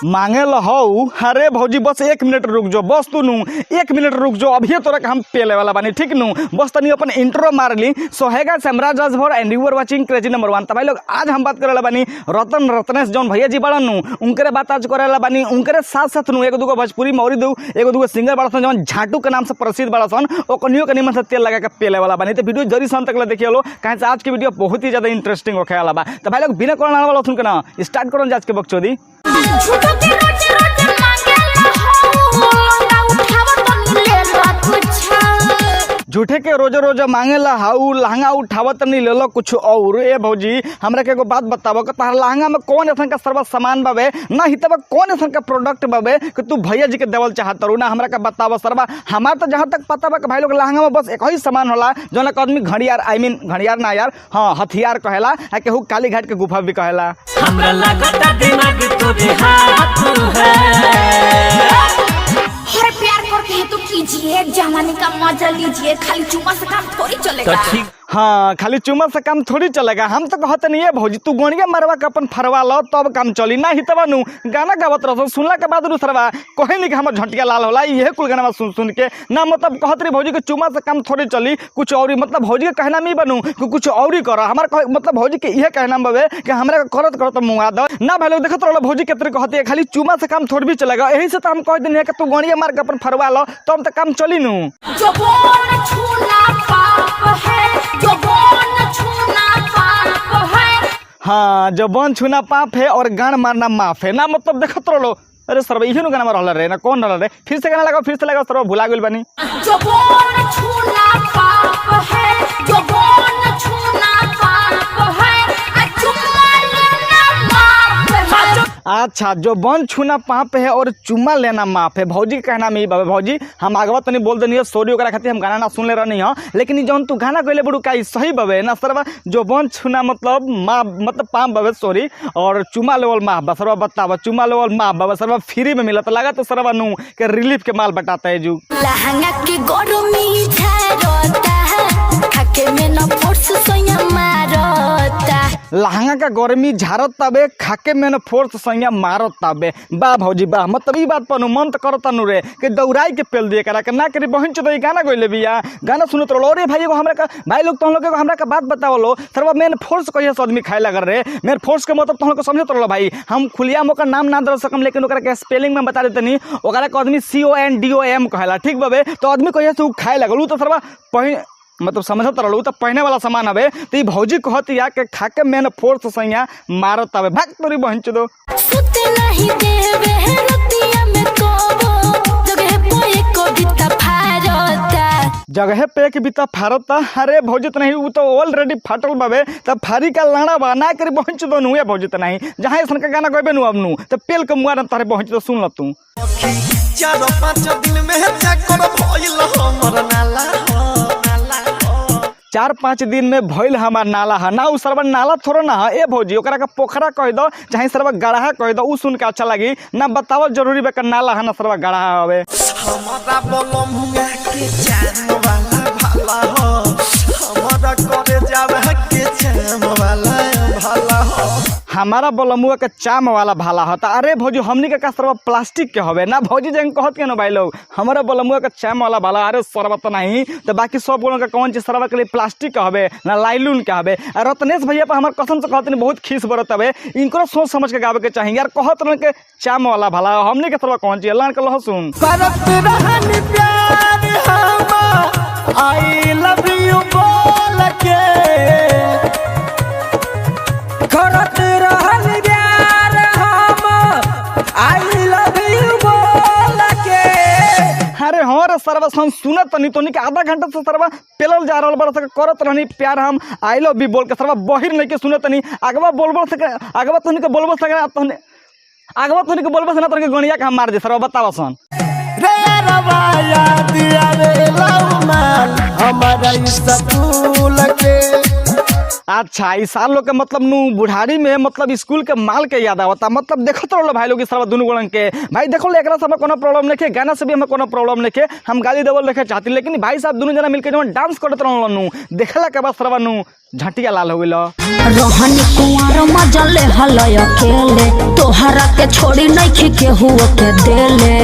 मांगे लहू। अरे भौजी बस 1 मिनट रुक जाओ, बस तू नू 1 मिनट रुक जाओ, अभी तोरा हम पेले वाला बानी, ठीक नू। बस तनी अपन इंट्रो मार ली। So hi guys, Samraj Rajbhar and you are watching crazy number 1। तो भाई लोग आज हम बात करे बानी रत्नेश जौन भैया जी बड़ा नू, उनकरे बात आज करे बानी। उनकरे साथ साथ नू एगो दूगो भोजपुरी मौरी दू एगो दूगो सिंगर बड़ा सन जौन झाटू के नाम से प्रसिद्ध बड़ा सन, ओकनियो के निमन से तेल लगा के पेले वाला बानी। तो वीडियो जरूर सन तक देखिए लो, कहीं से आज की वीडियो बहुत ही ज्यादा इंटरेस्टिंग होखे वाला बा। तो भाई लोग बिना कोरोना वाला सुन के ना स्टार्ट करो आज के बकचोदी। झूठे के रोज रोज मांगेला हाउ लहंगा उठावत नहीं ले लो कुछ और। ए भौजी हमरा के एगो बात बताबो कि तार लहंगा में कौन ऐसा का सर्व सामान बाबे ना ही तब कौन ऐसा का प्रोडक्ट बाबे कि तू भैया जी के देवल चाहत रू ना हमरा का बताबो सरबा। हमार तो जहाँ तक पता बा कि भाई लोग लहंगा में बस एक ही सामान होला जौन आदमी घड़ियार आई मीन घड़ियार ना यार, हाँ हथियार कहेला, केहू काली घाट के गुफा भी कहेला। हमरा लागता दिमाग तोरे हाथ है। हर प्यार करते हैं तो कीजिए, जवानी का मजा लीजिए, खाली चुम्मा से काम थोड़ी चलेगा। हाँ खाली चुम्मा से काम थोड़ी चलेगा। हम तो कहते नहीं है भौजी तू गोनिया मरवा के अपन फरवा लो तब काम चली ना ही तब नू गाना गावत रहो सुनला के बाद दूसरवा कहे नहीं कि हमार झटिया लाल होला यह कुल गाना सुन सुन के ना, मतलब कहत रही भौजी के चुम्मा से काम थोड़ी चली कुछ और, मतलब भौजी के कहना नहीं बनू कि कुछ और ही करो। हमारा मतलब भौजी के यह कहना बे कि हमरा करत करत मुँगा दो ना। भाई लोग देखत रहो भौजी के कहते है खाली चुम्मा से काम थोड़ी भी चलेगा। यही से तो हम कह देनी है कि तू गोनिया मार के अपन फरवा लो तब तो काम चली नू। हाँ जबान छूना पाप है और गान मारना माफ है ना, मतलब देखत रहो। अरे सर इहे गाना में रहल रे ना, कौन रहल रे? फिर से गाना लगाओ, फिर से लगाओ सर, भुला गेल बानी। जबान छूना पाप है, जबान छूना पाप है, चुम्मा लेना माफ है। अच्छा जो बन छूना पाप है और चुम्मा लेना माफ है, भौजी के कहना में बाबा। भौजी हम आगवा तनी बोल देनी है सॉरी ओकरा खातिर हम गाना ना सुन ले रहनी है, लेकिन ई जौन तू गाना कहले बड़ू का सही बाबे ना सरवा। जो बन छूना मतलब माँ मतलब पाप बाबे सॉरी, और चुम्मा लेवल माफ बा सरवा। बतावा चुम्मा लेवल माफ बाबा सरवा फ्री में मिला तो लगा तो सरवा नू के रिलीफ के माल बटाता है जू। लहंगा के गरमी झारता है, खाके में न फोर्स सोया मारता। लहंगा का गर्मी झारत तबे खाके में न फोर्स सैया मारत तबे। बा भौजी बा, मतलब ई बात पर मन तो करता नु रे कि दौड़ाई के पेल दिए करा के ना करी बहन चोद गाना गइले बिया गाना सुनत रहो। अरे भाई एगो हमरा का भाई लोग तुम लोग हमरा का बात बताओ लो सरवा मेन फोर्स कहिया से आदमी खाए लग रे। मेन फोर्स के मतलब तुम लोग समझत रहो भाई। हम खुलिया मोका नाम ना दे सकम लेकिन ओकरा के स्पेलिंग में बता देतनी। ओकरा के आदमी CONDOM कहेला, ठीक बाबे। तो आदमी कहिया से खाए लगलू तो सरवा मतलब समझत रहलू तो पहने वाला सामान हवे। तो ई भौजी कहती या के खाके मेन फोर्स सैया मारत हवे। भाग तोरी बहन चोदो सुते नहीं देवे रतिया में कोबो, जगह पे एको बिता फारता। जगह पे एक बीता फारता। अरे भौजी तो नहीं, वो तो ऑलरेडी फाटल बाबे। तब फारी का लाड़ा बा ना करी बहन चोदो नु या भौजी तो नहीं। जहाँ ऐसा का गाना कहबे नु अब नु तो पेल के मुआ तारे बहन चोदो सुन ल तू। 4-5 दिन में चक्कर भइल हमर नाला हो। 4-5 दिन में भइल हमार नाला है ना। उ सरवा नाला थोड़ा ना है ए भौजी, ओकरा का पोखरा कह दो चाहे सरवा गढ़ा कह दो, उ सुन के अच्छा लगी ना। बतावल जरूरी बा कि नाला है ना सरवा गढ़ा हवे। हमरा बोलम हुआ के जान वाला भाला हो, हमरा करे जावे के जाम वाला भाला हो। हमारा बलमुआ के चाम वाला भाला होता। अरे भौजी हमनी के का सरवा प्लास्टिक के हवे ना भौजी जंग कहत के ना भाई लोग हमारा बलमुआ के चाम वाला भाला। अरे सरवा तो नहीं तो बाकी सब बोलों का कौन चीज सरवा के लिए प्लास्टिक का हवे ना लाइलून के हवे। रत्नेश भैया पर हमारे कसम से कहते नहीं बहुत खीस बरत हवे। इनको सोच समझ के गावे के चाहिए यार। कहत रहे के चाम वाला भाला हमनी के सरवा कौन चीज लान के लहसुन करत रहनी प्यार हम आई लव यू बोल के, करत रहनी प्यार हम आई लव यू बोल के। अरे हाँ रे सरवा हम सुनत तनी तोनी के आधा घंटा से सरवा पेलल जा रहल बड़ा से करत रहनी प्यार हम आई लव यू बोल के सरवा बहिर नहीं के सुनत तनी। अगवा बोलबो से अगवा तोनी के बोलबो से अगवा तोनी के बोलबो से ना तोनी के गणिया के हम मार दे सरवा बतावा सन रे रवाया दिया रे लव माल हमारा स्कूल के। अच्छा इस साल लोग के मतलब नु बुढ़ारी में मतलब स्कूल के माल के याद आवता मतलब देखत रहो भाई लोग इस साल दोनों गोलन के भाई देखो ले एकरा सब कोनो प्रॉब्लम नहीं के गाना से भी हमें कोनो प्रॉब्लम नहीं के हम गाली देवल देखे चाहती लेकिन भाई साहब दोनों जना मिलके जब डांस करत रहलो नु देखला के बाद सरवा नु झटिया लाल हो गेलो रहन कुंवर मजले हलय अकेले तोहरा के छोड़ी नहीं केहू के देले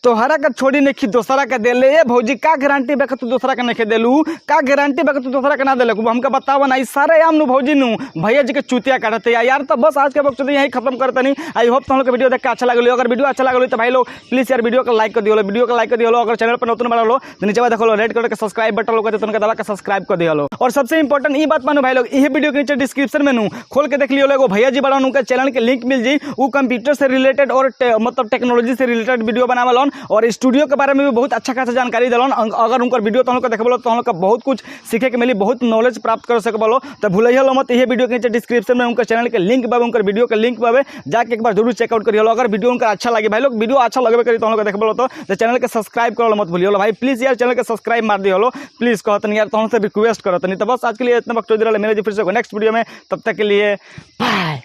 तोहरा के छोड़ी नहीं दोसरा के देले ए भौजी का गारंटी बे तू दोसरा के नहीं देलू का गारंटी बे तू दोसरा के ना देलक हमके बतावा ना सारे आम नु भौजी नु भैया जी के चुतिया काटते यार तो बस आज के वक्त यही खत्म करते नहीं आई होप तुम लोग के वीडियो देख के अच्छा लगल अगर वीडियो अच्छा लगल तो भाई लोग प्लीज यार वीडियो को लाइक कर दियो वीडियो को लाइक कर दियो अगर चैनल पर नतुन बना लो तो नीचे देखो रेड कलर के सब्सक्राइब बटन लोग तुमके दबा के सब्सक्राइब कर दियो और सबसे इंपॉर्टेंट ई बात मानो भाई लोग यही वीडियो के नीचे डिस्क्रिप्शन में नु खोल के देख लियो लोग भैया जी बड़ा उनका चैनल के लिंक मिल जी वो कंप्यूटर से रिलेटेड और मतलब टेक्नोलॉजी से रिलेटेड वीडियो बनावलन और स्टूडियो के बारे में भी बहुत अच्छा खासा जानकारी दिलन अगर उनका वीडियो तुम लोग देखबो तो हम लोग बहुत कुछ सीखे के मिली बहुत नॉलेज प्राप्त कर सकबो तो भूलिए मत यही वीडियो के नीचे डिस्क्रिप्शन में उनका चैनल के लिंक बाबे उनका वीडियो के लिंक बाबे जाके एक बार जरूर चेकआउट करिए अगर वीडियो उनका अच्छा लगे भाई लोग वीडियो अच्छा लगबे करी तो हम लोग देखबो तो चैनल के सब्सक्राइब करो मत भूलिए भाई प्लीज यार चैनल के सब्सक्राइब मार दियो प्लीज कहतन यार तुमसे रिक्वेस्ट करतनी तो बस आज के लिए इतना वक्त मिले फिर से नेक्स्ट वीडियो में तब तक के लिए बाय।